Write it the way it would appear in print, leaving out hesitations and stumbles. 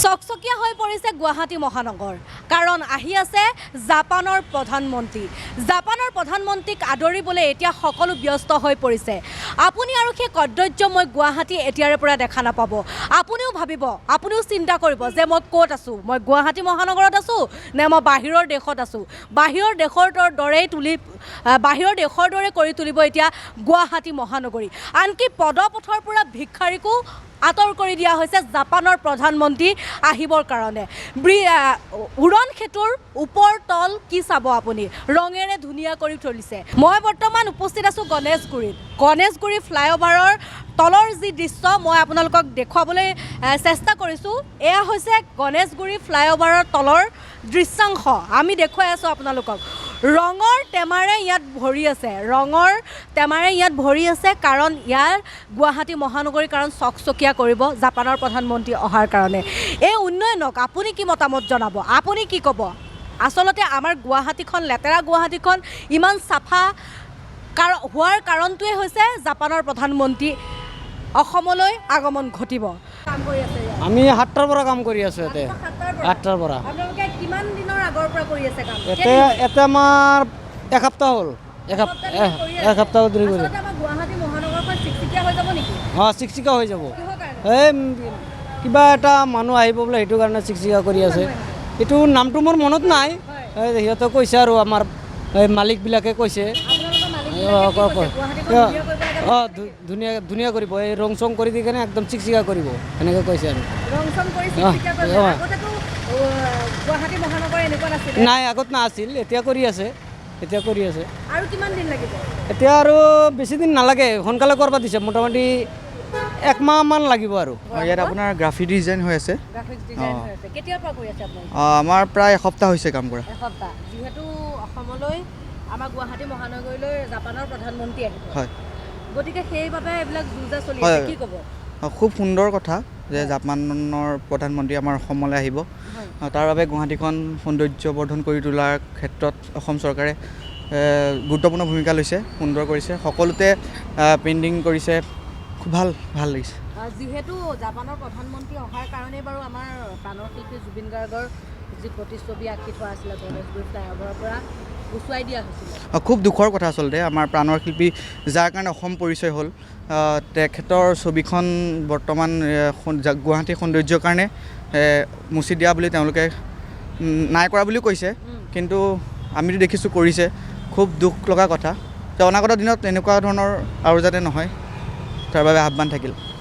চকচকীয়া হৈ পৰিছে গুৱাহাটী মহানগৰ কাৰণ আহি আছে জাপানৰ প্ৰধানমন্ত্ৰীক আদৰিবলৈ এতিয়া সকলো ব্যস্ত হৈ পৰিছে। আপুনি আৰু সেই কদৰ্যময় গুৱাহাটী এতিয়াৰে পৰা দেখা নাপাব। আপুনিও ভাবিব, আপুনিও চিন্তা কৰিব যে মই ক'ত আছোঁ, মই গুৱাহাটী মহানগৰত আছোঁ নে মই বাহিৰৰ দেশত আছোঁ। বাহিৰৰ দেশৰ দৰে কৰি তুলিব এতিয়া গুৱাহাটী মহানগৰী। আনকি পদপথৰ পৰা ভিক্ষাৰীকো আঁতৰ কৰি দিয়া হৈছে জাপানৰ প্ৰধানমন্ত্ৰী আহিবৰ কাৰণে। উৰণ সেতুৰ ওপৰ তল কি চাব আপুনি, ৰঙেৰে ধুনীয়া কৰি তুলিছে। মই বৰ্তমান উপস্থিত আছোঁ গণেশগুৰি ফ্লাইঅভাৰৰ তলৰ যি দৃশ্য মই আপোনালোকক দেখুৱাবলৈ চেষ্টা কৰিছোঁ। এয়া হৈছে গণেশগুৰি ফ্লাইঅভাৰৰ তলৰ দৃশ্যাংশ আমি দেখুৱাই আছোঁ আপোনালোকক। ৰঙৰ টেমাৰে ইয়াত ভৰি আছে কাৰণ ইয়াৰ গুৱাহাটী মহানগৰী কাৰণ চকচকীয়া কৰিব জাপানৰ প্ৰধানমন্ত্ৰী অহাৰ কাৰণে। এই উন্নয়নক আপুনি কি মতামত জনাব, আপুনি কি ক'ব? আচলতে আমাৰ গুৱাহাটীখন, লেতেৰা গুৱাহাটীখন ইমান চাফা হোৱাৰ কাৰণটোৱে হৈছে জাপানৰ প্ৰধানমন্ত্ৰী অসমলৈ আগমন ঘটিব। কাম কৰি আছে আমি 7টাৰ পৰা কাম কৰি আছোঁ ইয়াতে। 8টাৰ পৰা। আপোনালোকে কিমান দিনৰ আগৰ পৰা কৰি আছে কাম? ইয়াতে আমাৰ এসপ্তাহ হ'ল। এসপ্তাহ ধৰি কৰি। আমাৰ গুৱাহাটী মহানগৰখন চিকচিকীয়া হৈ যাব নেকি? চিকচিকা হৈ যাব। কিহৰ কাৰণে? কিবা এটা মানুহ আহিব বোলে, সেইটো কাৰণে চিকচিকা কৰি আছে। এইটো নামটো মোৰ মনত নাই, সিহঁতে কৈছে আৰু আমাৰ মালিকবিলাকে কৈছে ধুনীয়া কৰিব, এই ৰং চং কৰি দি কেনে একদম চিকচিকা কৰিব এনেকৈ কৈছে আৰু। নাই আগত নাছিল, এতিয়া কৰি আছে। আৰু কিমান দিন লাগিব? এতিয়া আৰু বেছি দিন নালাগে, সোনকালে কৰিব দিছে। মোটামুটি 1 মাহমান লাগিব আৰু। ইয়াত আপোনাৰ গ্ৰাফিক ডিজাইন হৈ আছে। কেতিয়াৰ পৰা কৰি আছে আপুনি? আমাৰ প্ৰায় এসপ্তাহ হৈছে কাম কৰা। এসপ্তাহ। যিহেতু অসমলৈ আমাৰ গুৱাহাটী মহানগৰীলৈ জাপানৰ প্ৰধানমন্ত্ৰী আহিব, হয়, গতিকে সেইবাবে এইবিলাক যুঁজা চলি আছে, কি ক'ব? খুব সুন্দৰ কথা যে জাপানৰ প্ৰধানমন্ত্ৰী আমাৰ অসমলৈ আহিব। তাৰ বাবে গুৱাহাটীখন সৌন্দৰ্যবৰ্ধন কৰি তোলাৰ ক্ষেত্ৰত অসম চৰকাৰে গুৰুত্বপূৰ্ণ ভূমিকা লৈছে, সুন্দৰ কৰিছে, সকলোতে পেইণ্টিং কৰিছে, খুব ভাল লাগিছে। যিহেতু জাপানৰ প্ৰধানমন্ত্ৰী অহাৰ কাৰণেই বাৰু আমাৰ প্ৰাণৰ শিল্পী জুবিন গাৰ্গৰ যি প্ৰতিচ্ছবি আঁকি থোৱা আছিলে গণেশগুৰি ফ্লাইঅভাৰৰ পৰা গুচুৱাই দিয়া হৈছিলে। খুব দুখৰ কথা আচলতে, আমাৰ প্ৰাণৰ শিল্পী যাৰ কাৰণে অসম পৰিচয় হ'ল, তেখেতৰ ছবিখন বৰ্তমান গুৱাহাটীৰ সৌন্দৰ্যৰ কাৰণে মুচি দিয়া বুলি তেওঁলোকে নাই কৰা বুলিও কৈছে, কিন্তু আমিতো দেখিছোঁ কৰিছে। খুব দুখ লগা কথা। অনাগত দিনত এনেকুৱা ধৰণৰ আৰু যাতে নহয় তাৰ বাবে আহ্বান থাকিল।